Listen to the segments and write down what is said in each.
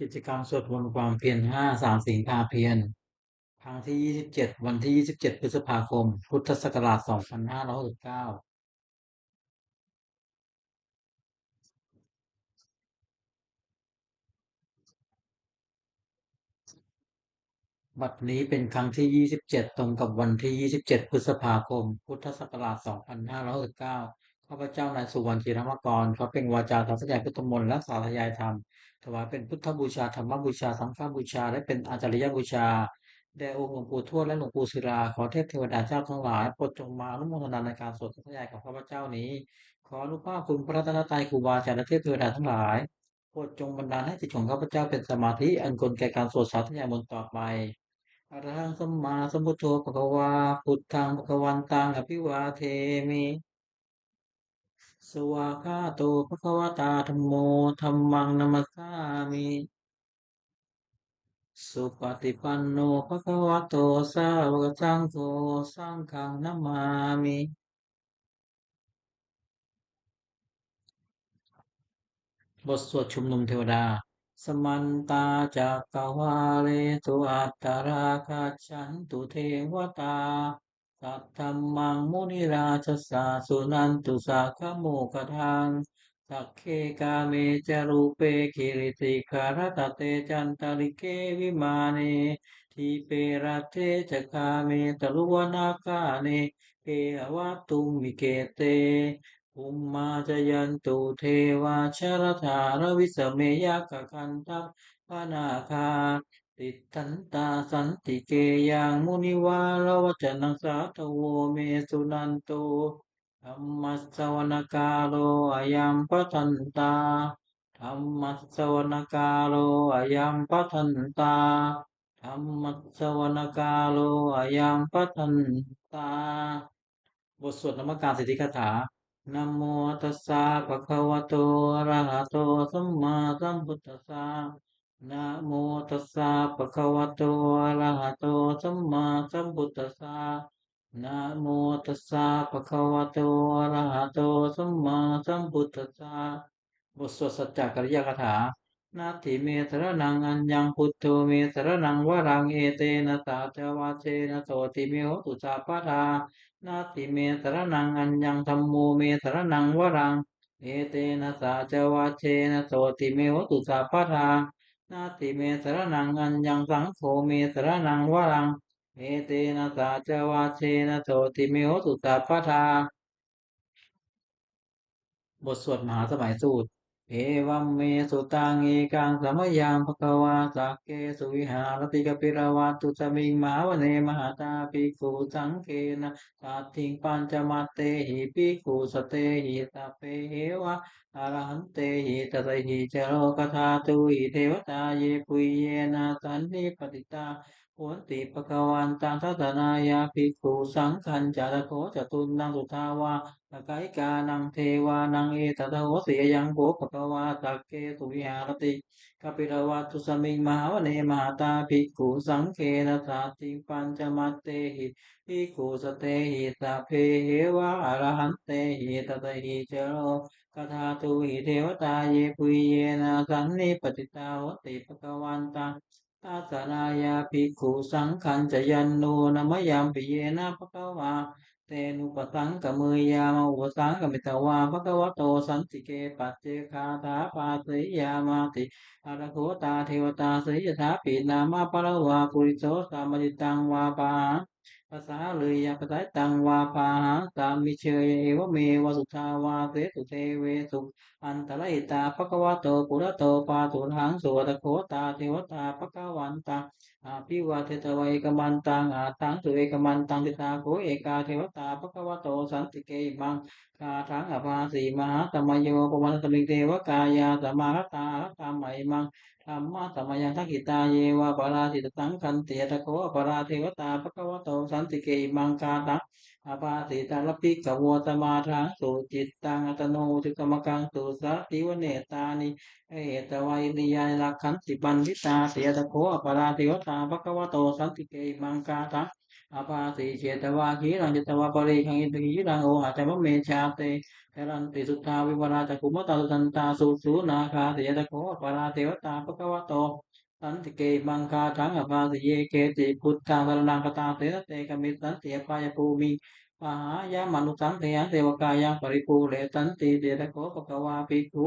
กิจกรรมสวดมนต์ความเพียร5 3 สิงหาเพียรครั้งที่27วันที่27พฤษภาคมพุทธศักราช2569บัดนี้เป็นครั้งที่27ตรงกับวันที่27พฤษภาคมพุทธศักราช2569ข้าพเจ้านายสุวรรณธีรมกรขอเป็นวาจาสาธยายพุทธมนต์และสาธยายธรรมถวายเป็นพุทธบูชาธรรมบูชาสังฆบูชาและเป็นอาจาริยบูชาแด่องค์หลวงปู่ทวดและหลวงปู่ศิลาขอเทพเทวดาเจ้าทั้งหลายโปรดจงมาอนุโมทนาในการสวดสาธยายของข้าพเจ้านี้ขออนุภาพคุณพระรัตนตรัยครูบาอาจารย์และเทพเทวดาทั้งหลายโปรดจงบันดาลให้จิตของข้าพเจ้าเป็นสมาธิอันควรแก่การสวดสาธยายมนต์ต่อไป อะระหังสัมมาสัมพุทโธภะคะวาพุทธังภะคะวันตังอภิวาเทมิสวากขาโตภะคะวตาธัมโมธัมมังนัมสสามิสุปฏิปันโนภะคะวะโตสาวกสังโฆสังฆังนัมมามิบทสวดชุมนุมเทวดาสมันตาจักกวาเลตุอัตตราคัจฉันตุเทวตาสัทธัมมังมุนิราชสาสุนันตุสักขโมกทังสักเคกาเมจรูเปกิริติคารตเตจันตริเกวิมาเนทีเปรเทจคาเมตลุวนาคาเนเออวัตตุมิเกเต อุมมาจยันตุเทวาชรธารวิสเมยกะคันทัพพนาคาติทันตาสันติเกยังมุนิวาลวจนังสาทโวเมสุนันโตธัมมัสสวนกาโลอายัมปทันตาธัมมัสสวนกาโลอายัมปทันตาธัมมัสสวนกาโลอายัมปทันตา บทสวดนมักการสิทธิคาถานะโมตัสสะภะคะวะโตอะระหะโตสัมมาสัมพุทธัสสะนะโมตัสสะภะคะวะโตอะระหะโตสัมมาสัมพุทธัสสะนะโมตัสสะภะคะวะโตอะระหะโตสัมมาสัมพุทธัสสะบทสวดสัจจกริยคาถานาทิเมสรนังอัญญังพุทโธเมสรนังวรังเอเตนะสาจวัชเชนะโสติเมโหตุสัพพะทา นาติเมสรนังอัญญังธัมโมเมสรนังวรังเอเตนะสาจวัชเชนะโสติเมวตุสัพพทานาติเมสรนังอัญญังสังโฆเมสรนังวรังเอเตนะสาจวัชเชนะโสติเมวตุสัพพทา บทสวดมหาสมัยสูตรเอวัมเมสุตังเอกังสมยังภควาสักเกสุวิหารติกปิรวัตตุสมิงมหาวเนมหาตาภิกขุสังเกนะสัตถิงปัญจมัตเตหิภิกขุสเตหิสัพเพเหวะอรหันเตหิตตหิจโรกธาตุหิเทวตาเยปุยเยนะสันนิปติตาโหนติภควันตังทัตนายาภิกขุสังขันจารโคจตุนังสุทาวา สกายกานังเทวานังเอตตะโหสียังโภภควาสักเกสุวิหารติกปิรวัตตุสมิงมหาวเนมหาตาภิกขุสังเคนะสาติปัญจมัตเตหิภิกขุสเตหิสัพเพเหวะอรหันเตหิตตหิเจโรกทาตุหิเทวตาเยปุยเยนะสันนิปติตาโหติภควันตังตัสสนายาภิกขุสังขันจยันโนนมยัมปิเยนะภควา เตนุปสังกะมือยามาอุปสังกะมิตวาภะคะวะโตสันติเกปัจเจคาถาปาสิยามาติอาระโคตาเทวตาสิยถาปินามาปะละวาปุริโสสามจิตังวาปาหังภาษาเลยยาภาษาตังวาปาหังสามิเชยเอวเมวสุทาวาเสสุเทเวสุอันตรายตาภะคะวะโตปุระโตปาตุหังสุวตโคตาเทวตาภะคะวันตา อาภิวาเทตวะเอกมันตังอาทังสุเอกมันตังทิตาโกเอกาเทวตาภควโตสันติเกมังคาทังอภาสีมหาตมโยปวันตมิเทวกายาสมาหตาหตาไมมังธรรมะสมยังทักขิตาเยวะปราสิตตังคันเตียตะโกปราเทวตาภควโตสันติเกมังคาทังอภาสีตาลปิกโวตมาทังสุจิตตังอัตโนจุกมกังสุสัตติวเนตานิ เอตวายนิยายลักขันติบันทิตาเสียตะโคอปราติวตาภควโตสันติเกมังกาตะ อาภาสีเจตวาคีรังจิตวาปริขังอินทรีรังโอหะจามะเมชาเตเทรันติสุทธาวิวราจักขุมตาสุตันตาสุสูนาคาเสียตะโคปราเทวตาภควโตสันติเกมังคาจังอภาสิเยเกติพุทธังสรณังคตาเตนะเตกมิสันติอภายภูมิปหายามนุสังเทยังเทวกายังปริภูเรสันติเตตะโคภควาภิกขุ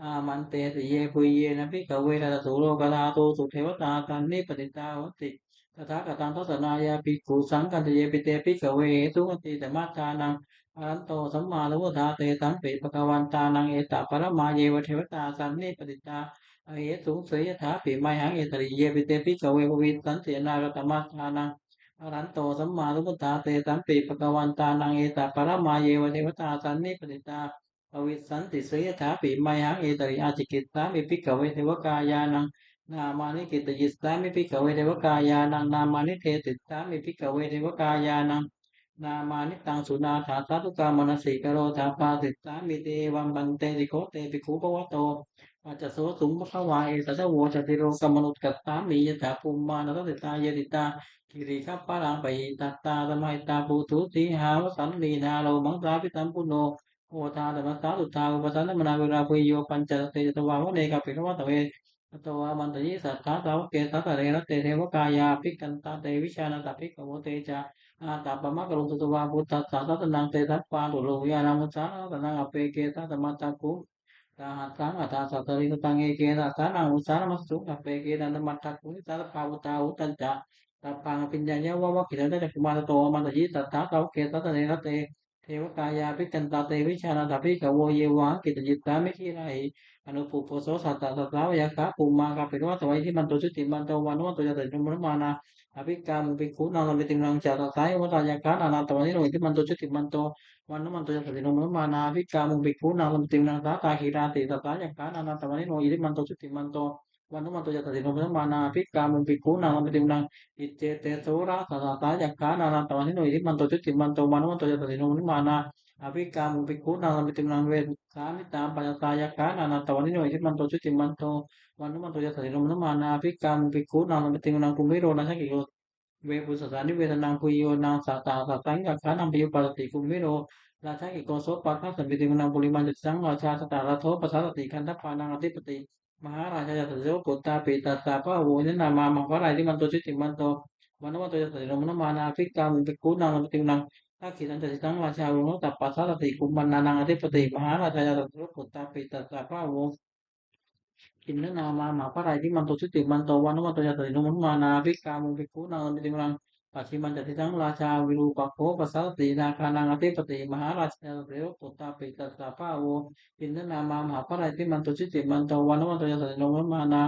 อามันเตสิเยปุยเยนะภิกขเวทัสสุโลกธาตุสุเทวตาตันนิปติตาหติ ตถาคตังทัศนายาภิกขุสังกัจเยปิเตปิกขเวสุขติสมัจจานังอรันโตสัมมาสัมพุทธาเตสังปิปะกวันตานังเอตปะระมาเยวเทวตาสันนิปติตาอเหตุงเสยถาปิไมหังเอตริเยปิเตปิกขเวภวิสันเตนากตมัจจานังอรันโตสัมมาสัมพุทธาเตสังปิปะกวันตานังเอตปะระมาเยวเทวตาสันนิปติตาภวิสันติเสยถาปิไมหังเอตริอาจิกิตสามิปิกขเวเทวกายานัง นามานิกิตยิสามิภิกขเวเทวกายานังนามานิเทติสามิภิกขเวเทวกายานังนามานิตังสุนาถาสาธุกามนสิกโรธาปาติสามิเตวัมบันเตติโคเตปิคูปวัตโตปัจจโสสุมภควาเอตตะโวจติโรกมนุตกัสสามียถาภูมิมานัตติตายติตากิริขัปปะรังไปตัตตาธรรมตาภูทุติหาวสันลีนาโลมังสาพิตัมปุโนโอทาธรรมสาตุทาอุปสันนมนาเวลาภุโยปัญจเตจตวาวะเนกะปิรวัตเว अथवा मंतरी सत्ता तव के ततरेण ते देव काया पिकंता ते विशान तपिक कवते च तापम करुत तुवा भूत तत नंग ते तत् पादु लोया नम चा तनंग अपे के तत मत कु ताहतांग अथा सतरि तंगे के तत नंग उसार मस्तु अपे के तत मत कु तत पावता उतंच तपांग पिंजय वव किरत चकुमार तो मंतरी सत्ता तव के ततरेण ते देव काया पिकंता ते विशान तपिक कवो ये वां कित जिता मिखिराई อนุปุโพโสสัตตะสัตตาวายคะภูมาคาปิรวัตไว้ที่มันตุจุติมันโตวันวันตุยะติมุนมานาอภิกามุภิกขุนาลมิติมังจาตตายวัตายคะนานาตวันนี้โนอิทิมันตุจุติมันโตวันวันตุยะติมุนมานาอภิกามุภิกขุนาลมิติมังตาตาหิราติตตายคะนานาตวันนี้โนอิทิมันตุจุติมันโตวันวันตุยะติมุนมานาอภิกามุภิกขุนาลมิติมังอิเจเตโสระสัตตายคะนานาตวันนี้โนอิทิมันตุจุติมันโตวันวันตุยะติมุนมานา Avikam bhikkhuna namitimnang ved samitam payasayaka nanatavanino itimanto chutimanto vanumanto yasarinomna mana avikam bhikkhuna namitimnang kumiro nasakiko ve pusasani vedanang puyo nang sata satang yakhanam piyo parati kumiro nasakiko sopaka sambitimnang puliman jatisang vacha sata ratho pasarati kantappanang adipati Maharaja yatajo kota pita sapa avone nama maharaja manto chutimanto vanumanto yasarinomna mana avikam bhikkhuna namitimnang ถ้าขีตันจะสิตังราชาวงศ์ตัปปัสสะติกุมมันนานังอธิปติมหาราชาตรุปุตตาปิตตาพระวงศ์กินนนามาหมาพระไรที่มันตุสุติมันโตวันนุมันตยาตินุมันมานาภิกามุภิกขุนามิติมังปัจฉิมันจะสิตังราชาวิรูปักโขปัสสะตินาคานังอธิปติมหาราชาตรุปุตตาปิตตาพระวงศ์กินนนามาหมาพระไรที่มันตุสุติมันโตวันนุมันตยาตินุมันมานา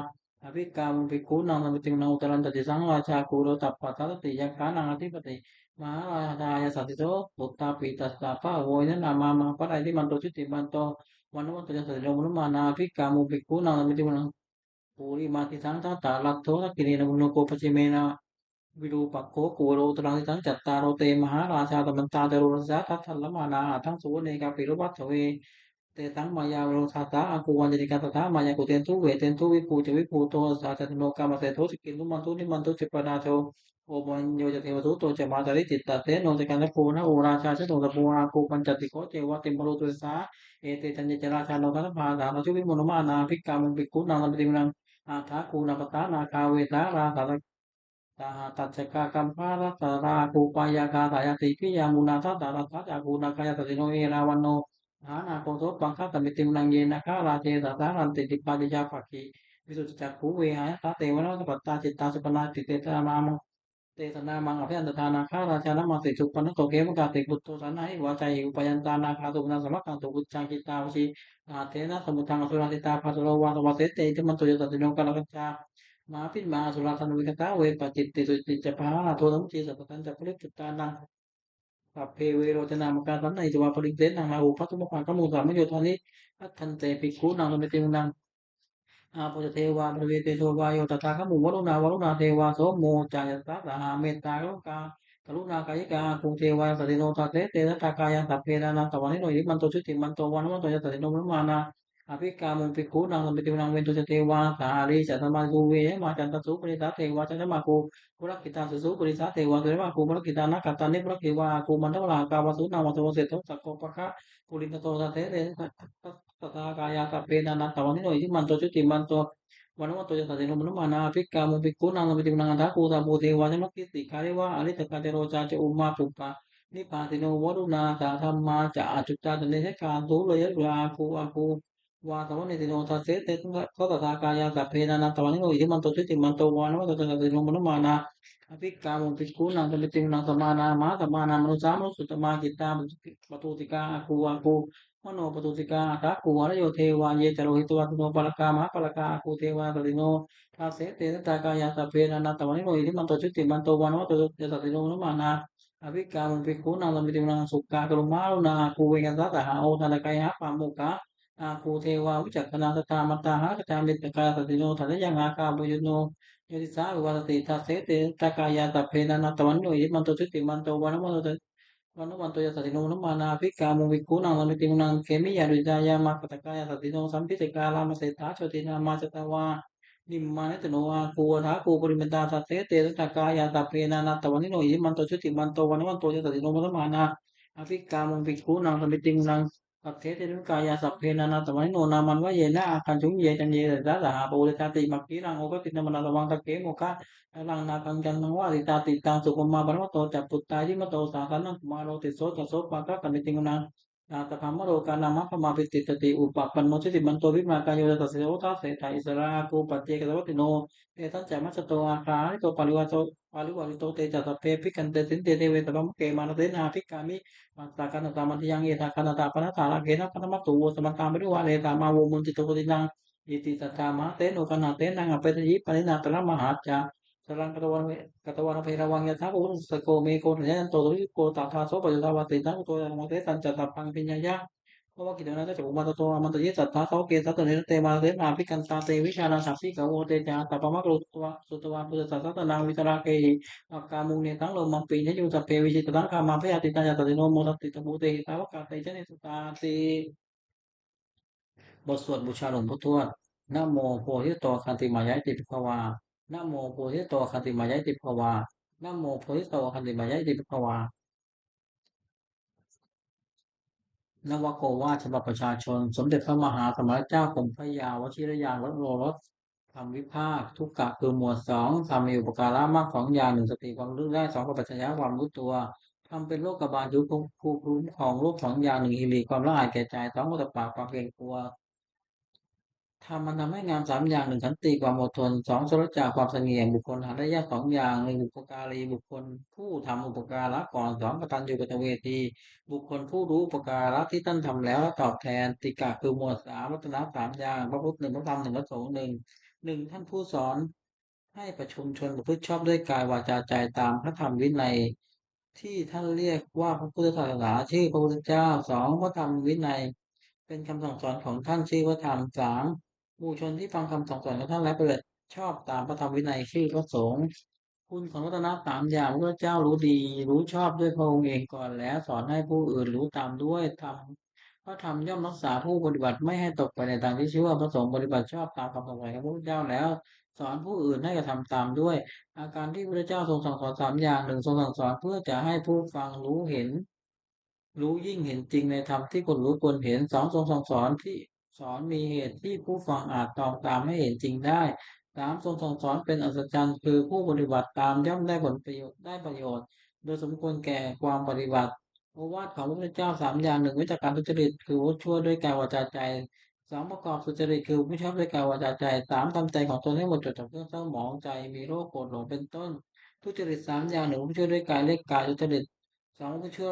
อภิกามุภิกขุนามิติมังอุตรันตติสังราชาคูโรตัปปัสสะติยักขานังอธิปติ Maharaja Satito, Butta Pita Stapa, Voidan Amama, Paradi Manto Chiti Manto, one of the Romana, Pikamu Pikuna, Miduna, Puri Mati Santa, Talaktora, Kirina Munuko Pachimena, Vidu Pako, Kuro, Transitan, Chataro, Te Maharaja, the Mantata Rosata, Talamana, Tansuka, Pirubataway, เตตังมายาโรธาตาอากูวันเจนิกาตถา มายากุเตนทุเวเตนทุวิภูจวิภูโตสาจตโนกามเสโทสกินทุมันทุนิมันทุจิปนาโชโอปัญโยจเทวทุโตจะมาตริจิตตเตโนจกันตะโพนะโอราชาชโตตะโพอากูปัญจติโกเจวะติมโรตุสาเอเตจันเจราชาโนกัสภาสานุวิมุนมานาภิกขามุภิกขุนาลัมปิมังอาถาคูนาปตานาคาเวตาราตาตาตัจจกากัมภารัตราภูปายากาตายติพิยามุนาทัตตารัตถะจากูนาคายตติโนเอราวันโน Hana koso bangsa tamitim nangyay nakara te tataran te dipadi japaki visu caku we haya ta te wana tapata citta supana te te namang te namang apa yang tana kara cana mate supana toke muka te kutto sana hi wacai upayan tana katu benar sama kantu kucang kita usi te na semutang asura kita pasuro wata wate te itu mantu jata tino kala kaca maafin ma asura tanu kata we pacit te suci cepana atau tamu ci sapatan cakulit kita nang สัพเพเวโรจนามการสันในจวาปริเตนังลาหูพัตุมะปากมุสามโยธานิอัตถันเตปิกขุนังสมิตินังอาปุจเทวาปริเวเตโชวายโยตถาคมุวรุณาเทวาโสโมจายตตาสหาเมตตกรุณากายิกาภูเทวาสติโนตัสเตเตนะตากายังสัพเพนานังตวันนิโนยิมันโตชุติมันโตวันวันโตยตติโนมนุมานา อภิกามุงภิกขุนังสมิตินังเวนตุสเทวาสารีจัตมากูเวมาจันตสุปริสาเทวาจันตมากูภุรกิตาสุสุปริสาเทวาสุเรมากูภุรกิตานักขัตตานิภุรกิวากูมันทวรากาวสุนาวัตโตเสตสักโกปะคะปุรินโตสัตเทเรตถากายาตเปนานัตตวันนิโนอิทิมันโตจุติมันโตวันวันโตจะสัตติโนมนุมานาภิกามุงภิกขุนังสมิตินังอัฏฐากูตาภูเทวาจันมกิติกาเรวะอริตกาเจโรจาเจอุมาปุปปะนิพพาติโนวรุณาสาธรรมาจะอจุตตาตเนชกาตุเลยะราคูอาคู วาตวันนิติโนทัสเสเตตุก็ตถากายาสัพเพนานันตวันนิโนอิทิมันโตชุติมันโตวานวัตตะติโนมนุมานาอภิกามุปิกูนังสมิตินังสมานามาสมานามนุสามนุสุตมาจิตตาปตุติกาอาคูอาคูมโนปตุติกาอาคูวารโยเทวาเยจโรหิตวัตโนปะละกามหาปะละกาอาคูเทวาตติโนทัสเสเตตากายาสัพเพนานันตวันนิโนอิทิมันโตชุติมันโตวานวัตตะติโนมนุมานาอภิกามุปิกูนังสมิตินังสุขากรุมาลุนาคูเวกัสสะหาโอทันตกายหาปามุกะ อาภูเทวาวิจักขณาตตามัตตาหะกจามิตกาสติโนทันยังอาคาบุญโนโยติสาวิวัตติทัสเสติตากายาตัพเพนานาตวันโนยิมันโตชุติมันโตวันมันโตวันวันโตยสติโนนมานาภิกามุวิกุนังลมิติมุนังเขมิยาดุจายามาปตกายาสติโนสัมพิติกาลามเสตาโชตินามาจตวานิมมานิตโนอาคูทาคูปริมิตาสัตเตเตตากายาตัพเพนานาตวันโนยิมันโตชุติมันโตวันวันโตยสติโนนมานาอภิกามุวิกุนังลมิติมุนัง สัพเพเทนุกายาสัพเพนานาตมัยโนนามันวะเยนะอาคันชุงเยจันเยตะสหาปูริตาติมักขีรังโอปตินมนาตวังตะเกโมคะลังนาคังจันทังวาริตาติตังสุขมาบรมโตจัปปุตตายิมโตสาสันนังมาโรติโสจโสปะกะกันติงนังนาตพัมมโรกานามัปมาปิติตติอุปปันโนชิติมันโตวิมากายโยตัสเสโอทัสเสตาอิสราคูปัจเจกตวัติโนเอตัญจมัสสโตอาคาริโตปาริวาโตปาริวาริโตเตจัสสเพพิกันเตสินเตเทเวตปัมเกมานะเตนาภิกขามิ Matakan utama yang ita kana ta pana tala gena kana matu sama kami dua le tama wo mun titu tinang iti tatama te no kana te nang apa te pani na tala mahacha sarang katawan pera ya ta ko ko me ko ne to ko ta tha so pa ta wa te ta ko ya mo te tan cha ta pang pinya ya เพราะว่ากิจนั้นจะอุมาโตมันตยิสัทธาเขาเกสัตตเนเตมาเตนาภิกันตาเตวิชานาสัพพิกโวเตจาตัปปะมะกรุตวะสุตวะปุตตะสัตตนาวิตราเกหิอักกามุงเนตังโลมังปีนยุสัพเพวิจิตตังคามาพยาติตายาตติโนโมทัตติตมุเตหิตาวกาเตชะเนสุตาติบทสวดบูชาหลวงพ่อทวดนะโมโพธิโตคันติมายะติภควานะโมโพธิโตคันติมายะติภควานะโมโพธิโตคันติมายะติภควา นวโกวาทฉบับประชาชนสมเด็จพระมหาสมณเจ้ากรมพระยาวชิรยานวโรรสธรรมวิภาคทุกกะคือหมวดสองทำมีอุปการะมากสองอย่างหนึ่งสติความรู้ได้สองปัญญาความรู้ตัวทำเป็นโรคกบาลยุคผู้คุ้มของโรคสองอย่างหนึ่งฮิริความละอายแก่ใจสองวัตตปาความเกรงกลัว ทำมันทำให้งามสามอย่างหนึ่งขันติความอดทนสองสรจาความเสงี่ยมบุคคลหาได้ยากสองอย่างหนึ่งบุปการีบุคคลผู้ทำอุปการะก่อนสองกตัญญูกตเวทีบุคคลผู้รู้อุปการะที่ท่านทำแล้วและตอบแทนติกะคือหมวดสามรัตนะสามอย่างพระพุทธหนึ่งพระธรรมหนึ่งพระสงฆ์หนึ่งท่านผู้สอนให้ประชุมชนประพฤติชอบด้วยกายวาจาใจตามพระธรรมวินัยที่ท่านเรียกว่าพระพุทธศาสนาชื่อพระพุทธเจ้าสองพระธรรมวินัยเป็นคำสั่งสอนของท่านชื่อพระธรรมสาม หมู่ชนที่ฟังคำสั่งสอนของท่านและปฏิบัติชอบตามพระธรรมวินัยชื่อพระสงฆ์คุณของรัตนสามอย่างพระเจ้ารู้ดีรู้ชอบด้วยพระองค์เองก่อนแล้วสอนให้ผู้อื่นรู้ตามด้วยธรรมพระธรรมย่อมรักษาผู้ปฏิบัติไม่ให้ตกไปในทางที่ชื่อว่าพระสงฆ์ปฏิบัติชอบตามคำสั่งสอนของพระพุทธเจ้าแล้วสอนผู้อื่นให้กระทำตามด้วยอาการที่พระเจ้าทรงสั่งสอนสามอย่างหนึ่งทรงสั่งสอนเพื่อจะให้ผู้ฟังรู้เห็น รู้ยิ่งเห็นจริงในธรรมที่คนรู้ควรเห็นสองทรงสั่งสอนที่สอนมีเหตุที่ผู้ฟังอาจตองตามให้เห็นจริงได้สามทรงสั่งสอนเป็นอัศจรรย์คือผู้ปฏิบัติตามย่อมได้ผลประโยชน์ได้ประโยชน์โดยสมควรแก่ความปฏิบัติโอวาทของพระพุทธเจ้าสามอย่างหนึ่งวิจากการทุจริตคือว่าชั่วด้วยกายวาจาใจสองประกอบสุจริตคือไม่ชอบด้วยกายวาจาใจสามทำใจของตนให้หมดจดจ่อเครื่องเศร้าหมองใจมีโรคโกรธหลงเป็นต้นทุจริตสามอย่างหนึ่งผู้ช่วยด้วยกายเรียกกายทุจริต สองผู้ช่วย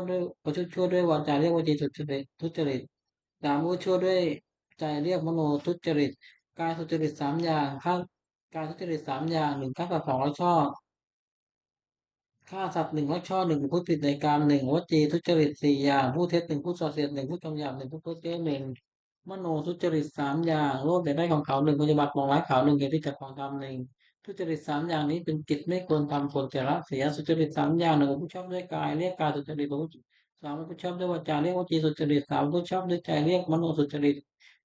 ด้วยวาจาเรียกวจีทุจริตสามผู้ช่วยด้วยใจเรียกมโนทุจริตกายทุจริตสามอย่างข้ากายทุจริตสามอย่างหนึ่งข้ากับสองร้อยชอบ ฆ่าสัตว์หนึ่งลักชอบหนึ่งผู้ผิดในกามหนึ่งวจีทุจริตสี่อย่างผู้เท็จหนึ่งผู้ส่อเสียดหนึ่งผู้จงหยาบหนึ่งผู้เพ้อเจ้อหนึ่งมโนทุจริตสามอย่างโลภอยากได้ของเขาหนึ่งปฏิบัติมองร้ายเขาหนึ่งเหตุที่จะของทำหนึ่งทุจริตสามอย่างนี้เป็นกิจไม่ควรทำควรจะละเสียสุจริตสามอย่างหนึ่งผู้ชอบด้วยกายเรียกกายสุจริตผู้สามผู้ชอบด้วยวาจาเรียกวจีสุจริตสามผู้ชอบด้วยใจเรียกมโนสุจริต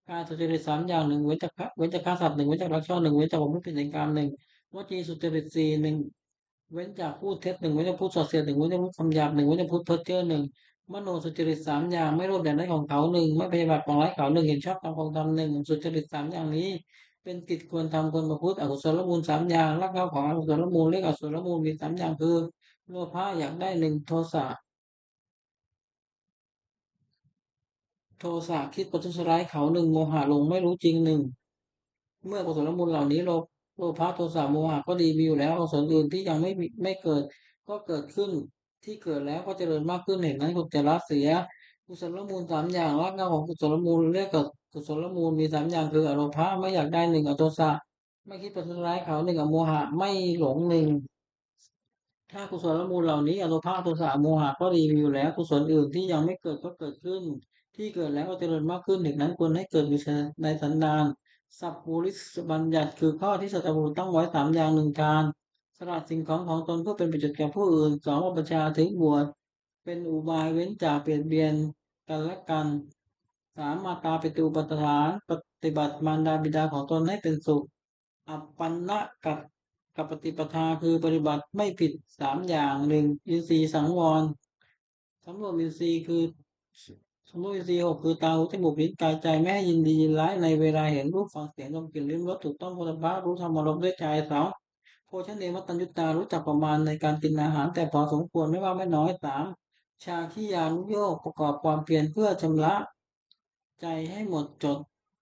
การสุจริตสามอย่างหนึ่งเว้นจากฆ่าสัตว์หนึ่งเว้นจากลักทรัพย์หนึ่งเว้นจากประพฤติผิดในกามหนึ่งวจีสุจริตสี่หนึ่งเว้นจากพูดเท็จหนึ่งเว้นจากพูดส่อเสียดหนึ่งเว้นจากพูดคำหยาบหนึ่งเว้นจากพูดเพ้อเจ้อหนึ่งมโนสุจริตสามอย่างไม่โลภอยากได้ของเขาหนึ่งไม่พยาบาทปองร้ายเขาหนึ่งเห็นชอบตามความธรรมหนึ่งสุจริตสามอย่างนี้เป็นกิจควรทำควรประพฤติอกุศลมูลสามอย่างรากเหง้าของอกุศลมูลเรียกอกุศลมูลมีสามอย่างคือโลภะอยากได้หนึ่งโทสะคิดประทุษร้ายเขาหนึ่งโมหะหลงไม่รู้จริงหนึ่ง เมื่อกุศลมูลเหล่านี้โลภะโทสะโมหะก็ดีมีอยู่แล้วกุศลอื่นที่ยังไม่เกิดก็เกิดขึ้นที่เกิดแล้วก็เจริญมากขึ้นเห็นนั้นกุศลละเสียกุศลมูลสามอย่างรากเหง้าของกุศลมูลเรียกกับกุศลมูลมีสามอย่างคืออโลภะไม่อยากได้หนึ่งอโทสะไม่คิดประทุษร้ายเขาหนึ่งอโมหะไม่หลงหนึ่ง ถ้ากุศลมูลเหล่านี้อโลภะโทสะโมหะก็ดีมีอยู่แล้วกุศลอื่นที่ยังไม่เกิดก็เกิดขึ้นที่เกิดแล้วก็เจริญมากขึ้นเหตุนั้นควรให้เกิดมีในสันดานสัพพุริสบัญญัติคือข้อที่สัตบุรุษต้องไว้สามอย่างหนึ่งการสละสิ่งของตนเพื่อเป็นประโยชน์แก่ผู้อื่นสองว่าประชาถึงบวชเป็นอุบายเว้นจากเปลี่ยนเบียนกันและกันสามมาตาปิตูปตฐานปฏิบัติมารดาบิดาของตนให้เป็นสุข อัปปันนะกับปฏิปทาคือปฏิบัติไม่ผิดสามอย่างหนึ่งอินทรีย์สังวรสำรวมอินทรีย์คือสำรวมอินทรีย์หกคือตาหูจมูกลิ้นกายใจไม่ให้ยินดียินร้ายในเวลาเห็นรูปฟังเสียงดมกลิ่นลิ้มรสถูกต้องโผฏฐัพพะรู้ธรรมารมณ์ด้วยใจสองโภชเนมัตตัญญุตารู้จักประมาณในการกินอาหารแต่พอสมควรไม่ว่าไม่น้อยสามชาคิยานุโยคประกอบความเพียรเพื่อชำระใจให้หมดจด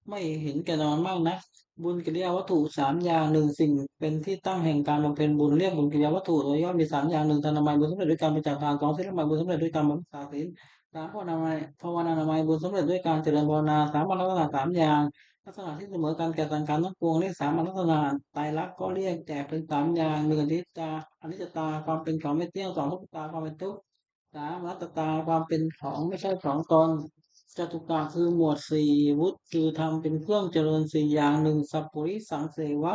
ไม่เห็นแก่นอนมากนะ บุญกิริยาวัตถุสามอย่างหนึ่งสิ่งเป็นที่ตั้งแห่งการบำเพ็ญบุญเรียกบุญกิริยาวัตถุโดยย่อมีสามอย่างหนึ่งทานนามัยบุญสำเร็จด้วยการบริจาคทานสองศีลนามัยบุญสำเร็จด้วยการบำเพ็ญศีลสามภาวนานามัยบุญสำเร็จด้วยการเจริญภาวนาสามลักษณะสามอย่างลักษณะที่เสมอกันแก่สังขารทั้งปวงเรียกสามลักษณะไตรลักษณ์ก็เรียกแจกเป็นสามอย่างหนึ่งอนิจจตาความเป็นของไม่เที่ยงสองทุกขตาความเป็นทุกข์สามอนัตตาความเป็นของไม่ใช่ของตน จตุกะคือหมวดสี่วุฒิคือทำเป็นเครื่องเจริญสี่อย่างหนึ่งสัพพุริสังเสวะ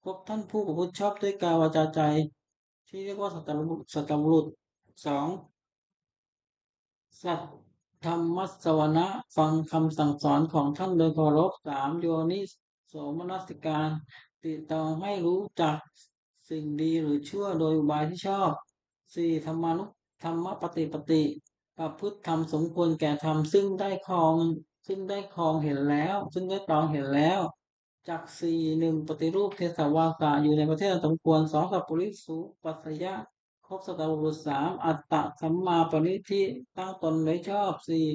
พบท่านผู้ประพฤติชอบด้วยกายวาจาใจที่เรียกว่าสัตตบุรุษสองสัตธรรมสวนะฟังคำสั่งสอนของท่านโดยเคารพสามโยนิโสมนสิการติดต่อให้รู้จักสิ่งดีหรือชั่วโดยอุบายที่ชอบสี่ธรรมปฏิประพฤติธรรมสมควรแก่ธรรมซึ่งได้ครองเห็นแล้วซึ่งได้ตรองเห็นแล้วจักสี่หนึ่งปฏิรูปเทศวาสาอยู่ในประเทศอันสมควรสองสัพปริสุปัสสยะครบสัตบุรุษสามอัตตะสัมมาปณิธิตั้งตนไว้ชอบสี่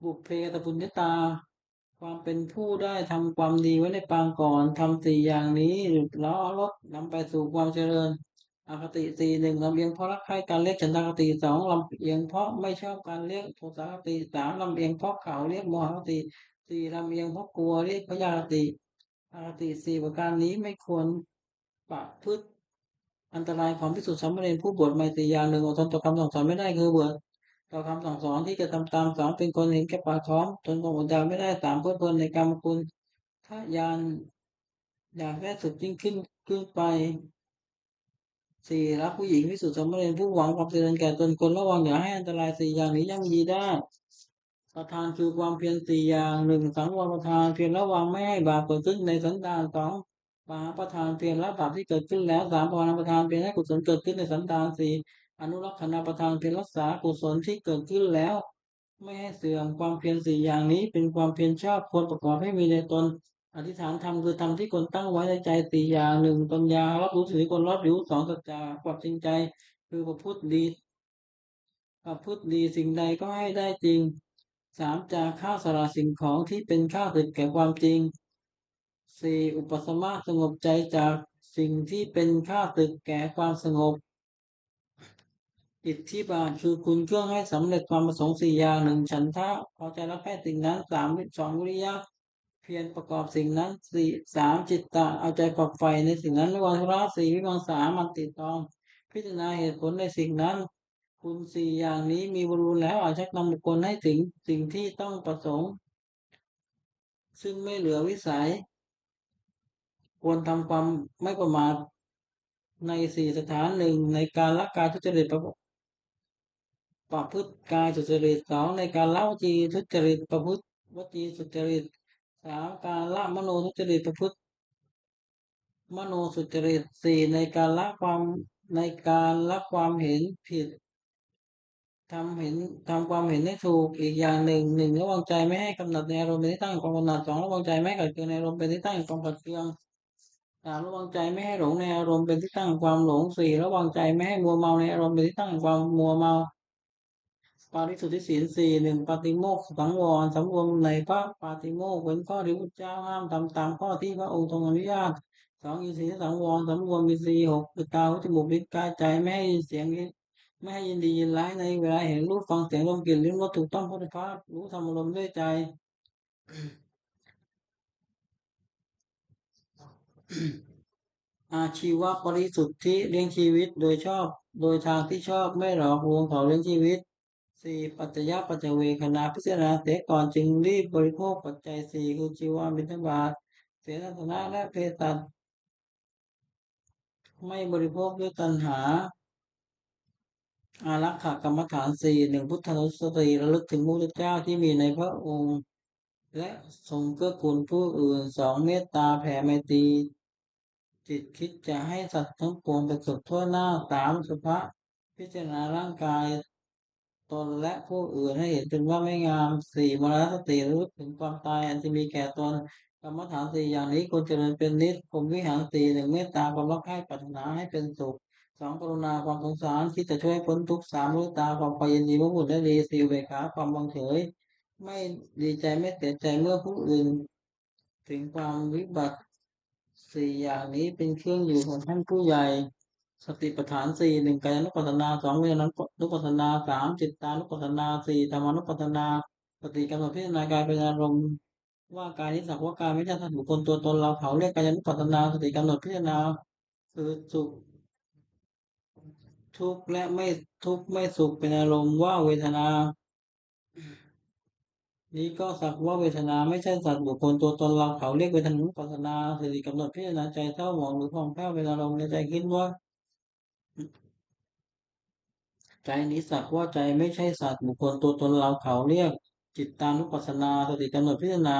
บุพเพตปุญญาตาความเป็นผู้ได้ทำความดีไว้ในปางก่อนทำสี่อย่างนี้ล้อรถนำไปสู่ความเจริญ อคติสี่หนึ่งลำเอียงเพราะรักใคร่การเรียกฉันทคติสองลำเอียงเพราะไม่ชอบการเรียกโทสะคติสามลำเอียงเพราะเขาเรียกโมหคติสี่ลำเอียงเพราะกลัวเรียกพยาคติอคติสี่ประการนี้ไม่ควรประพฤติอันตรายของภิกษุสามเณรผู้บวชใหม่สี่อย่างหนึ่งอดทนต่อคำสั่งสอนไม่ได้คือบวชต่อคำสั่งสอนที่จะทำตามสองเป็นคนเห็นแก่ปากท้องทนความอดอยากไม่ได้สามเพื่อเพลินในกรรมคุณถ้ายานอยากได้สุดยิ่งขึ้นไป สี่รักผู้หญิงวิสุทธิสมณเณรผู้หวังความเจริญแก่ตนคนระวังอย่าให้อันตรายสี่อย่างนี้ย่ำยีได้ประธานคือความเพียรสี่อย่างหนึ่งสังวรประธานเพียรระวังไม่ให้บาปเกิดขึ้นในสันดานสองปหาประธานเพียรละบาปที่เกิดขึ้นแล้วสามภาวนาประธานเพียรให้กุศลเกิดขึ้นในสันดานสี่อนุรักษณประธานเพียรรักษากุศลที่เกิดขึ้นแล้วไม่ให้เสื่อมความเพียรสี่อย่างนี้เป็นความเพียรชอบควรประกอบให้มีในตน อธิษฐานธรรมคือธรรมที่คนตั้งไว้ในใจสี่อย่างหนึ่งปัญญารับรู้สิ่งที่คนรับรู้สองสัจจะความจริงใจคือประพฤติดีสิ่งใดก็ให้ได้จริงสามจาค่าสละสิ่งของที่เป็นค่าศึกแก่ความจริงสี่อุปสมะสงบใจจากสิ่งที่เป็นค่าศึกแก่ความสงบ อิทธิบาทคือคุณเครื่องให้สำเร็จความประสงค์สี่อย่างหนึ่งฉันทะพอใจรักใคร่สิ่งนั้นสามสองวิริยะเพียรประกอบสิ่งนั้นสี่สามจิตตะเอาใจฝักใฝ่ในสิ่งนั้นวิวังระสี่วิวังสามันติตรองพิจารณาเหตุผลในสิ่งนั้นคุณสี่อย่างนี้มีบริบูรณ์แล้วอาจชักนำบุคคลให้ถึงสิ่งที่ต้องประสงค์ซึ่งไม่เหลือวิสัยควรทำความไม่ประมาทในสี่สถานหนึ่งในการละกายทุจริตประพฤติกายสุจริตสองในการละวจีทุจริตประพฤติวจีสุจริต สามการละมโนทุจริตประพฤติมโนสุจริตสี่ในการละความในการละความเห็นผิดทำเห็นทำความเห็นให้ถูกอีกอย่างหนึ่งระวังใจไม่ให้กำหนัดในอารมณ์เป็นที่ตั้งแห่งความกำหนัดสองระวังใจไม่ให้ขัดเคืองในอารมณ์เป็นที่ตั้งแห่งความขัดเคืองสามระวังใจไม่ให้หลงในอารมณ์เป็นที่ตั้งแห่งความหลงสี่ระวังใจไม่ให้มัวเมาในอารมณ์เป็นที่ตั้งแห่งความมัวเมา ปาริสุทธิศีลสี่หนึ่งปาติโมกข์สังวรสำรวมในพระปาติโมกข์เว้นข้อที่พระเจ้าห้ามทำตามข้อที่พระองค์ทรงอนุญาตสองอินทรีย์สังวรสำรวมอินทรีย์หกคือตาหูจมูกลิ้นกายใจไม่ให้ยินเสียงไม่ให้ยินดียินร้ายในเวลาเห็นรูปฟังเสียงลมกลิ่นลิ้มรสถูกต้องโผฏฐัพพะรู้ธรรมอารมณ์ด้วยใจอาชีวะบริสุทธิเลี้ยงชีวิตโดยชอบโดยทางที่ชอบไม่หลอกลวงเขาเลี้ยงชีวิตสี่ปัจจยปัจจเวคณาพิจารณาเสียก่อนจึงรีบบริโภคปัจจัยสี่คือจีวรบิณฑบาตเสนาสนะและเภสัชไม่บริโภคด้วยตัณหาอารักขกรรมฐานสี่หนึ่งพุทธานุสติระลึกถึงพระพุทธเจ้าที่มีในพระองค์และทรงเกื้อกูลผู้อื่นสองเมตตาแผ่ไมตรีจิตคิดจะให้สัตว์ทั้งปวงประสบทั่วหน้าสามสุภะพิจารณาร่างกาย ตนและผู้อื่นให้เห็นเป็นว่าไม่งามสี่มรณสติรู้ถึงความตายอันจะมีแก่ตนกรรมฐานสี่อย่างนี้ควรเจริญเป็นนิจพรหมวิหารสี่หนึ่งเมตตาความรักใคร่ปรารถนาให้เป็นสุขสองกรุณาความสงสารคิดจะช่วยพ้นทุกข์สามมุทิตาความพอยินดีเมื่อผู้อื่นได้ดีสี่อุเบกขาความวางเฉยไม่ดีใจไม่เสียใจเมื่อผู้อื่นถึงความวิบัติสี่อย่างนี้เป็นเครื่องอยู่ของท่านผู้ใหญ่ สติปัฏฐานสี่หนึ่งกายานุปัสสนาสองเวทนานุปัสสนาสามจิตตานุปัสสนาสี่ธรรมานุปัสสนาสติกำหนดพิจารณากายเป็นอารมณ์ว่ากายนี้สักว่ากายไม่ใช่สัตว์บุคคลตัวตนเราเขาเรียกกายานุปัสสนาสติกำหนดพิจารณาคือสุขทุกข์และไม่ทุกข์ไม่สุขเป็นอารมณ์ว่าเวทนานี้ก็สักว่าเวทนาไม่ใช่สัตว์บุคคลตัวตนเราเขาเรียกเวทนานุปัสสนาสติกำหนดพิจารณาใจเศร้าหมองหรือผ่องแผ้วเป็นอารมณ์ในใจคิดว่า ใจนี้สักว่าใจไม่ใช่สัตว์บุคคลตัวตนเราเขาเรียกจิตตานุปัสสนาสติกำหนดพิจารณา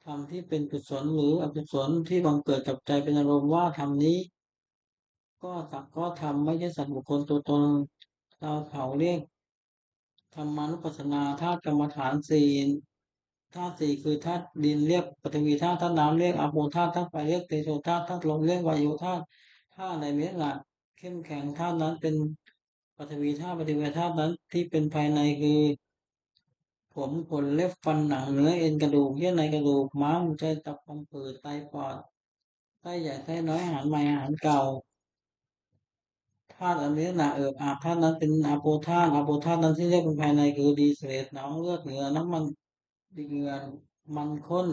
ธรรมที่เป็นกุศลหรืออกุศลที่บังเกิดกับใจเป็นอารมณ์ว่าธรรมนี้ก็สักก็ธรรมไม่ใช่สัตว์บุคคลตัวตนเราเขาเรียกธรรมานุปัสสนาธาตุกรรมฐานสี่ธาตุสี่คือธาตุดินเรียกปฐวีธาตุธาตุน้ำเรียกอาโปธาตุธาตุไฟเรียกเตโชธาตุธาตุลมเรียกวายุธาตุธาตุในเมตตาเข้มแข็งธาตุนั้นเป็น ปฐวีธาตุปฐวีธาตุนั้นที่เป็นภายในคือผมขนเล็บฟันหนังเนื้อเอ็นกระดูกเยื่อในกระดูกม้ามหัวใจตับพังผืดไตปอดไส้ใหญ่ไส้น้อยอาหารใหม่อาหารเก่าธาตุอันนี้หนาเอิบอาบธาตุนั้นเป็นอะโปธาตุอะโปธาตุนั้นที่เรียกเป็นภายในคือดีเศษน้ำเลือดเหงื่อน้ำมันดีเหงื่อมันข้น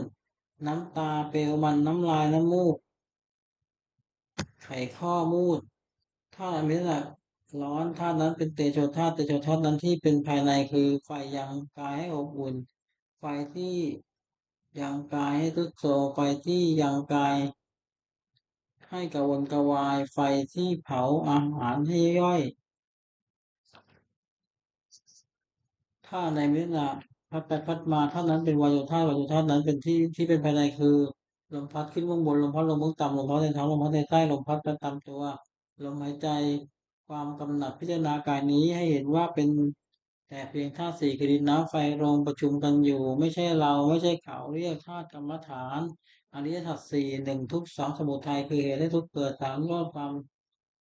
น้ำตาเปลวมันน้ำลายน้ำมูกไขข้อมูด ธาตุอเมสร้อนธาตุนั้นเป็นเตโชธาตุเตโชธาตุนั้นที่เป็นภายในคือไฟยังกายให้อบอุ่นไฟที่ยังกายให้ทรุดโทรมไฟที่ยังกายให้กระวนกระวายไฟที่เผาอาหารให้ย่อยถ้าในเวลาพัดไปพัดมาเท่านั้นเป็นวายุธาตุวายุธาตุนั้นเป็นที่เป็นภายในคือลมพัดขึ้นเบื้องบนลมพัดลงเบื้องต่ำลมพัดในท้องลมพัดในใต้ลมพัดไปตามตัวลมหายใจความกำหนัดพิจารณากายนี้ให้เห็นว่าเป็น แต่เพียงธาตุสี่คือดินน้ำไฟลมประชุมกันอยู่ไม่ใช่เราไม่ใช่เขาเรียกธาตุกรรมฐานอริยสัจสี่หนึ่งทุกข์สองสมุทัยคือเหตุให้ทุกข์เกิดสามนิโรธความ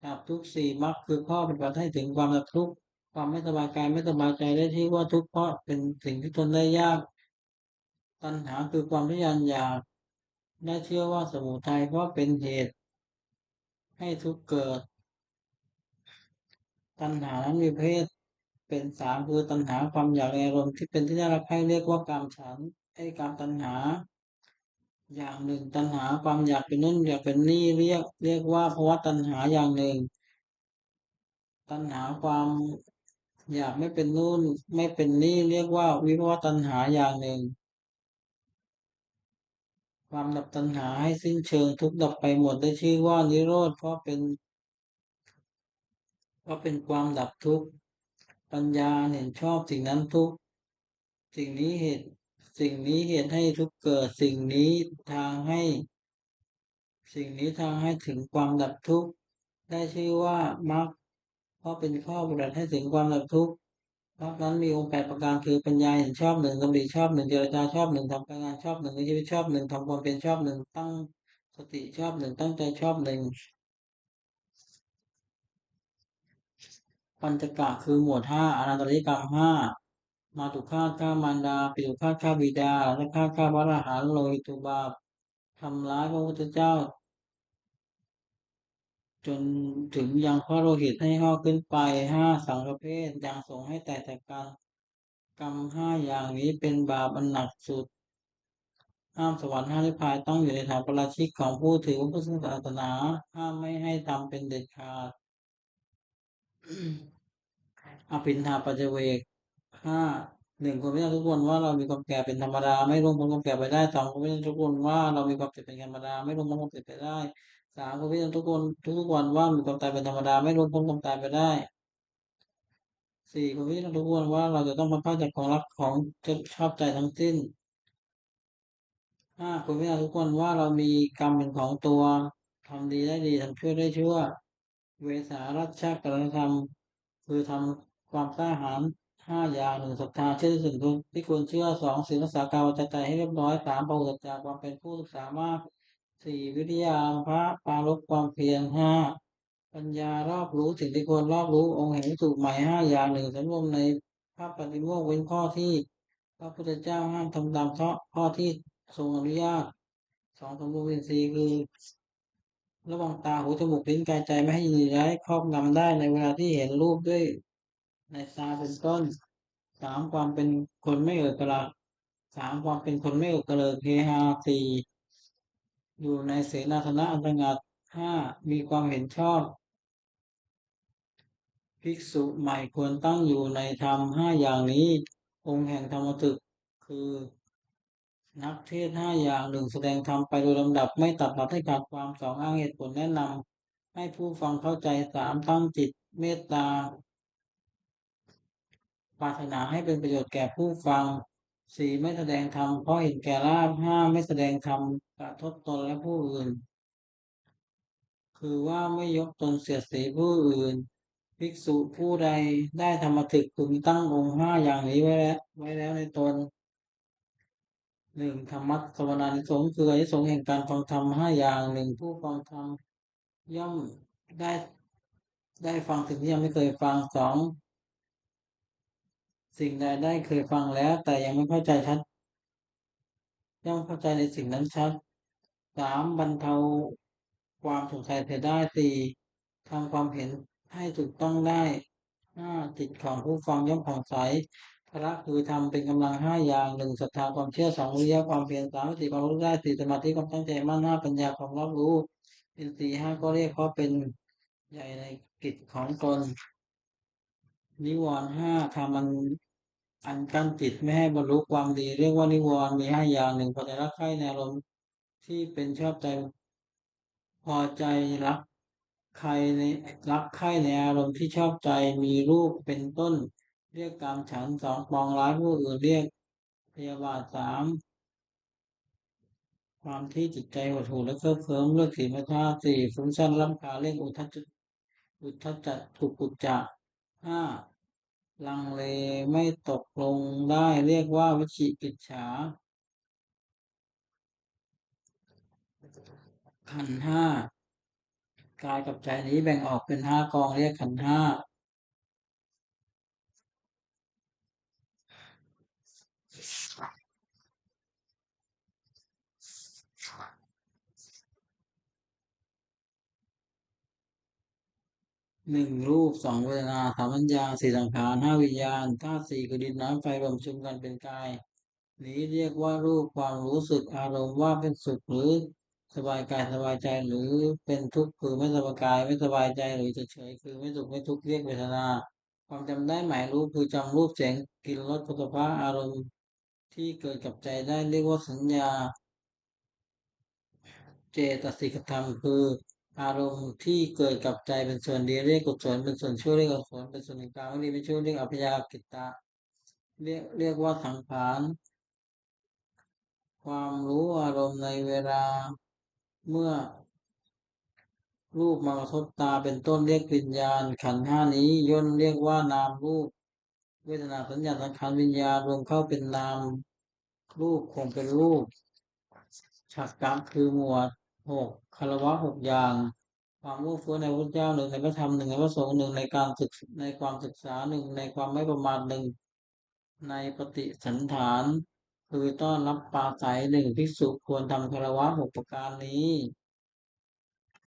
ดับทุกข์สี่มรรคคือข้อปฏิบัติให้ถึงความดับทุกข์ความไม่สบายกายไม่สบายใจได้ที่ว่าทุกข์เพราะเป็นสิ่งที่ทนได้ยากตัณหาคือความทะยานอยากได้เชื่อว่าสมุทัยเพราะเป็นเหตุให้ทุกข์เกิดตัณหานั้นมีเพศเป็นสามคือตัณหาความอยากในอารมณ์ที่เป็นที่น่ารักใคร่เรียกว่ากามฉันท์ไอ้กามตัณหาอย่างหนึ่งตัณหาความอยากเป็นนู่นอยากเป็นนี่เรียกว่าภวตัณหาอย่างหนึ่งตัณหาความอยากไม่เป็นนู่นไม่เป็นนี่เรียกว่าวิภวตัณหาอย่างหนึ่งความดับตัณหาให้สิ้นเชิงทุกดับไปหมดได้ชื่อว่านิโรธเพราะเป็นความดับทุกข์ปัญญาเห็นชอบสิ่งนั้นทุกสิ่งนี้เหตุ สิ่งนี้เหตุให้ทุกข์เกิดทางให้สิ่งนี้ทางให้ถึงความดับทุกข์ได้ชื่อว่ามรรคเพราะเป็นข้อปฏิบัติให้ถึงความดับทุกข์มรรคนั้นมีองค์8 ประการคือปัญญาเห็นชอบหนึ่งดำริชอบหนึ่งเจรจาชอบหนึ่งทำการงานชอบหนึ่งในชีวิตชอบหนึ่งทำความเป็นชอบหนึ่งตั้งสติชอบหนึ่งตั้งใจชอบหนึ่งปัญจกะคือหมวดห้าอนันตริยกรรมห้ามาตุฆาตฆ่ามารดาปิตุฆาตฆ่าบิดาและฆาตฆ่าพระอรหันต์โลหิตตุบาปทำร้ายพระพุทธเจ้า จนถึงยังพระโลหิตให้ห่อขึ้นไปห้าสังฆเพศยังส่งให้แต่แต่การกรรมห้าอย่างนี้เป็นบาปอันหนักสุดห้ามสวรรค์ห้ามนิพพานต้องอยู่ในฐานปาราชิกของผู้ถือพระพุทธศาสนาห้ามไม่ให้ทำเป็นเด็ดขาดอภินทาปัจเจเวกห้าหนึ่งคนไม่ต้องทุกคนว่าเรามีความแก่เป็นธรรมดาไม่ร่วมพ้นความแก่ไปได้สองคนไม่ต้องทุกคนว่าเรามีความเจ็บเป็นธรรมดาไม่ร่วมพ้นความเจ็บไปได้สามคนไม่ต้องทุกคนทุกๆวันว่ามีความตายเป็นธรรมดาไม่ร่วมพ้นความตายไปได้สี่คนไม่ต้องทุกคนว่าเราจะต้องพัดพรากจากของรักของจะชอบใจทั้งสิ้นห้าคนไม่ต้องทุกคนว่าเรามีกรรมเป็นของตัวทำดีได้ดีทำชั่วได้ชั่วเวสารัชชากรณธรรมคือทำความกล้าหาญห้าอย่างหนึ่งศรัทธาเชื่อที่สุดที่ควรเชื่อสองศีลรักษากายวาจาใจให้เรียบร้อยสามปราศจากความเป็นผู้ศึกษามากสี่วิทยาพระปรารภความเพียรห้าปัญญารอบรู้สิ่งที่ควรรอบรู้องค์แห่งวิสุทธิใหม่ห้าอย่างหนึ่งสำรวมในพระปฏิโมกข์เว้นข้อที่พระพุทธเจ้าห้ามทำตามข้อที่ทรงอนุญาตสองสำรวมอินทรีย์คือ ระหว่างตาหูจมูกลิ้นกายใจไม่ให้ยินดีร้ายครอบงำได้ในเวลาที่เห็นรูปด้วยในตาเป็นต้นสามความเป็นคนไม่เอิกกระสามความเป็นคนไม่เอิกกระเลิกเฮฮาสี่อยู่ในเสนาสนะอันสงัดห้ามีความเห็นชอบภิกษุใหม่ควรตั้งอยู่ในธรรมห้าอย่างนี้องค์แห่งธรรมตึกคือนักเทศห้าอย่างหนึ่งแสดงธรรมไปโดยลำดับไม่ตัดหลัดให้ขาดความสองอ้างเหตุผลแนะนำให้ผู้ฟังเข้าใจสามตั้งจิตเมตตา ปรารถนาให้เป็นประโยชน์แก่ผู้ฟังสี่ไม่แสดงธรรมเพราะเห็นแก่ลาภห้าไม่แสดงธรรมกระทบตนและผู้อื่นคือว่าไม่ยกตนเสียดสีผู้อื่นภิกษุผู้ใดได้ธรรมถึกพึงตั้งองค์ห้าอย่างนี้ไว้แล้วในตนหนึ่งธรรมะสวนานิสงส์คืออานิสงส์แห่งการฟังธรรมห้าอย่างหนึ่งผู้ฟังธรรมย่อมได้ได้ฟังสิ่งที่ยังไม่เคยฟังสองสิ่งใดได้เคยฟังแล้วแต่ยังไม่เข้าใจชัด ย่อมเข้าใจในสิ่งนั้นชัดสามบรรเทาความสงสัยเสียได้สี่ทำความเห็นให้ถูกต้องได้ห้าจิตของผู้ฟังย่อมผ่องใสพระคือทำเป็นกำลังห้าอย่างหนึ่งศรัทธาความเชื่อสองวิริยะความเพียรสามสติความรู้ได้สี่สมาธิความตั้งใจมั่นห้าปัญญาความรอบรู้เป็นสี่ห้าก็เรียกเพราะเป็นใหญ่ในกิจของตนนิวรณ์ห้าทำอันกั้นจิตไม่ให้บรรลุความดีเรียกว่านิวรณ์มีห้าอย่างหนึ่งพอใจรักใคร่ในอารมณ์ที่เป็นชอบใจพอใจรักใครในรักใคร่ในอารมณ์ที่ชอบใจมีรูปเป็นต้นเรียกกามฉันท์สองปองร้ายผู้อื่นเรียกพยาบาทสามความที่จิตใจหดหู่และเคลิ้มเคลิ้มเลือกศีลธาตุสี่ฟุ้งซ่านรำคาญเรียกอุทธัจจะถูกกุจจะห้าลังเลไม่ตกลงได้เรียกว่าวิจิกิจฉาขันธ์ห้ากายกับใจนี้แบ่งออกเป็นห้ากองเรียกขันธ์ห้าหนึ่งรูปสองเวทนาสามสัญญาสี่สังขารห้าวิญญาณธาตุสี่คือดินน้ำไฟรวมชุมกันเป็นกายนี้เรียกว่ารูปความรู้สึกอารมณ์ว่าเป็นสุขหรือสบายกายสบายใจหรือเป็นทุกข์คือไม่สบายกายไม่สบายใจหรือเฉยๆคือไม่สุขไม่ทุกข์เรียกเวทนาความจำได้หมายรู้คือจำรูปเสียงกลิ่นรสผลิตภัณฑ์อารมณ์ที่เกิดกับใจได้เรียกว่าสัญญา เจตสิกธรรมคืออารมณ์ที่เกิดกับใจเป็นส่วนดีเรียกกุศลเป็นส่วนชั่วเรียกอกุศลเป็นส่วนกลางไม่ดีไม่ชั่วเรียกอัพยากตะเรียกว่าสังขาร ความรู้อารมณ์ในเวลาเมื่อรูปมากระทบตาเป็นต้นเรียกวิญญาณขันธ์ห้านี้ย่นเรียกว่านามรูปเวทนาสัญญาสังขารวิญญาณรวมเข้าเป็นนามรูปคงเป็นรูปฉักกะคือหมวดหกคารวะหกอย่างความรู้ฟื้นในพระเจ้าหนึ่งในพระธรรมหนึ่งในพระสงฆ์หนึ่งในการศึกในความศึกษาหนึ่งในความไม่ประมาทหนึ่งในปฏิสันฐานคือต้อนรับปราศัยหนึ่งภิกษุควรทำคารวะหกประการนี้